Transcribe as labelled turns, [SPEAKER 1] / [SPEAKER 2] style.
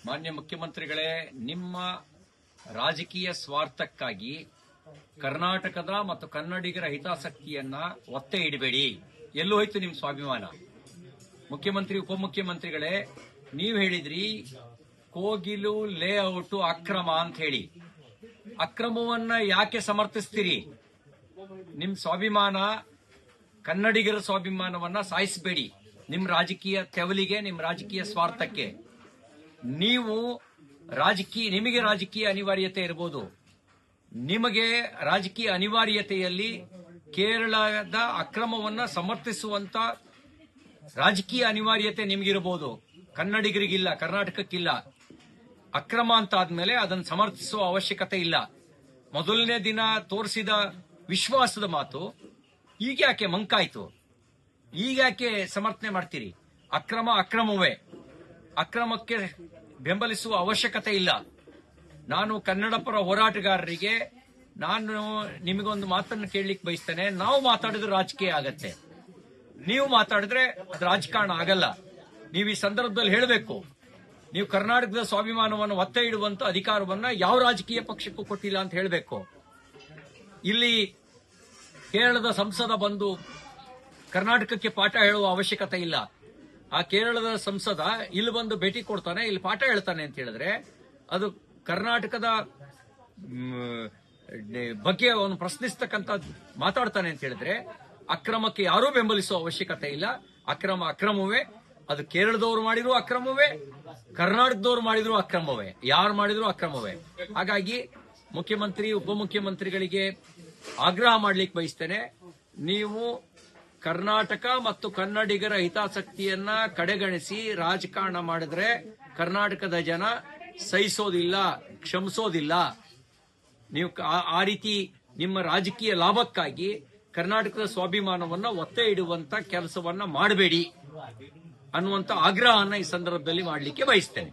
[SPEAKER 1] ಮಾನ್ಯ ಮುಖ್ಯಮಂತ್ರಿಗಳೇ, ನಿಮ್ಮ ರಾಜಕೀಯ ಸ್ವಾರ್ಥಕ್ಕಾಗಿ ಕರ್ನಾಟಕದ ಮತ್ತು ಕನ್ನಡಿಗರ ಹಿತಾಸಕ್ತಿಯನ್ನ ಒತ್ತೆ ಇಡಬೇಡಿ. ಎಲ್ಲೂ ಹೋಯ್ತು ನಿಮ್ಮ ಸ್ವಾಭಿಮಾನ? ಮುಖ್ಯಮಂತ್ರಿ ಉಪಮುಖ್ಯಮಂತ್ರಿಗಳೇ, ನೀವು ಹೇಳಿದ್ರಿ ಕೋಗಿಲು ಲೇಔಟ್ ಅಕ್ರಮ ಅಂತ ಹೇಳಿ. ಅಕ್ರಮವನ್ನ ಯಾಕೆ ಸಮರ್ಥಿಸ್ತೀರಿ? ನಿಮ್ ಸ್ವಾಭಿಮಾನ, ಕನ್ನಡಿಗರ ಸ್ವಾಭಿಮಾನವನ್ನ ಸಾಯಿಸಬೇಡಿ. ನಿಮ್ ರಾಜಕೀಯ ತೆವಲಿಗೆ, ನಿಮ್ ರಾಜಕೀಯ ಸ್ವಾರ್ಥಕ್ಕೆ. ನಿಮಗೆ ರಾಜಕೀಯ ಅನಿವಾರ್ಯತೆ ಇರಬಹುದು. ನಿಮಗೆ ರಾಜಕೀಯ ಅನಿವಾರ್ಯತೆಯಲ್ಲಿ ಕೇರಳದ ಅಕ್ರಮವನ್ನ ಸಮರ್ಥಿಸುವಂತ ರಾಜಕೀಯ ಅನಿವಾರ್ಯತೆ ನಿಮಗಿರಬಹುದು. ಕನ್ನಡಿಗರಿಗಿಲ್ಲ, ಕರ್ನಾಟಕಕ್ಕಿಲ್ಲ. ಅಕ್ರಮ ಅಂತ ಆದ್ಮೇಲೆ ಅದನ್ನು ಸಮರ್ಥಿಸುವ ಅವಶ್ಯಕತೆ ಇಲ್ಲ. ಮೊದಲನೇ ದಿನ ತೋರಿಸಿದ ವಿಶ್ವಾಸದ ಮಾತು ಈಗ ಯಾಕೆ ಮಂಕಾಯ್ತು? ಈಗ ಯಾಕೆ ಸಮರ್ಥನೆ ಮಾಡ್ತೀರಿ? ಅಕ್ರಮವೇ. ಅಕ್ರಮಕ್ಕೆ ಬೆಂಬಲಿಸುವ ಅವಶ್ಯಕತೆ ಇಲ್ಲ. ನಾನು ಕನ್ನಡ ಪರ ಹೋರಾಟಗಾರರಿಗೆ ನಿಮಗೊಂದು ಮಾತನ್ನು ಕೇಳಲಿಕ್ಕೆ ಬಯಸ್ತೇನೆ. ನಾವು ಮಾತಾಡಿದ್ರೆ ರಾಜಕೀಯ ಆಗತ್ತೆ, ನೀವು ಮಾತಾಡಿದ್ರೆ ಅದು ರಾಜಕಾರಣ ಆಗಲ್ಲ. ನೀವು ಈ ಸಂದರ್ಭದಲ್ಲಿ ಹೇಳಬೇಕು, ನೀವು ಕರ್ನಾಟಕದ ಸ್ವಾಭಿಮಾನವನ್ನು ಒತ್ತೆ ಇಡುವಂತ ಅಧಿಕಾರವನ್ನ ಯಾವ ರಾಜಕೀಯ ಪಕ್ಷಕ್ಕೂ ಕೊಟ್ಟಿಲ್ಲ ಅಂತ ಹೇಳಬೇಕು. ಇಲ್ಲಿ ಕೇರಳದ ಸಂಸದ ಬಂದು ಕರ್ನಾಟಕಕ್ಕೆ ಪಾಠ ಹೇಳುವ ಅವಶ್ಯಕತೆ ಇಲ್ಲ. ಆ ಕೇರಳದ ಸಂಸದ ಇಲ್ಲಿ ಬಂದು ಭೇಟಿ ಕೊಡ್ತಾನೆ, ಇಲ್ಲಿ ಪಾಠ ಹೇಳ್ತಾನೆ ಅಂತ ಹೇಳಿದ್ರೆ ಅದು ಕರ್ನಾಟಕದ ಬಗ್ಗೆ ಅವನು ಪ್ರಶ್ನಿಸ್ತಕ್ಕಂಥ ಮಾತಾಡ್ತಾನೆ ಅಂತ ಹೇಳಿದ್ರೆ ಅಕ್ರಮಕ್ಕೆ ಯಾರೂ ಬೆಂಬಲಿಸುವ ಅವಶ್ಯಕತೆ ಇಲ್ಲ. ಅಕ್ರಮವೇ. ಅದು ಕೇರಳದವರು ಮಾಡಿದ್ರು ಅಕ್ರಮವೇ, ಕರ್ನಾಟಕದವರು ಮಾಡಿದ್ರು ಅಕ್ರಮವೇ, ಯಾರು ಮಾಡಿದ್ರು ಅಕ್ರಮವೇ. ಹಾಗಾಗಿ ಮುಖ್ಯಮಂತ್ರಿ ಉಪಮುಖ್ಯಮಂತ್ರಿಗಳಿಗೆ ಆಗ್ರಹ ಮಾಡ್ಲಿಕ್ಕೆ ಬಯಸ್ತೇನೆ, ನೀವು ಕರ್ನಾಟಕ ಮತ್ತು ಕನ್ನಡಿಗರ ಹಿತಾಸಕ್ತಿಯನ್ನ ಕಡೆಗಣಿಸಿ ರಾಜಕಾರಣ ಮಾಡಿದ್ರೆ ಕರ್ನಾಟಕದ ಜನ ಸಹಿಸೋದಿಲ್ಲ, ಕ್ಷಮಿಸೋದಿಲ್ಲ. ನೀವು ಆ ರೀತಿ ನಿಮ್ಮ ರಾಜಕೀಯ ಲಾಭಕ್ಕಾಗಿ ಕರ್ನಾಟಕದ ಸ್ವಾಭಿಮಾನವನ್ನ ಒತ್ತೆ ಇಡುವಂತ ಕೆಲಸವನ್ನ ಮಾಡಬೇಡಿ ಅನ್ನುವಂತ ಆಗ್ರಹವನ್ನ ಈ ಸಂದರ್ಭದಲ್ಲಿ ಮಾಡಲಿಕ್ಕೆ ಬಯಸ್ತೇನೆ.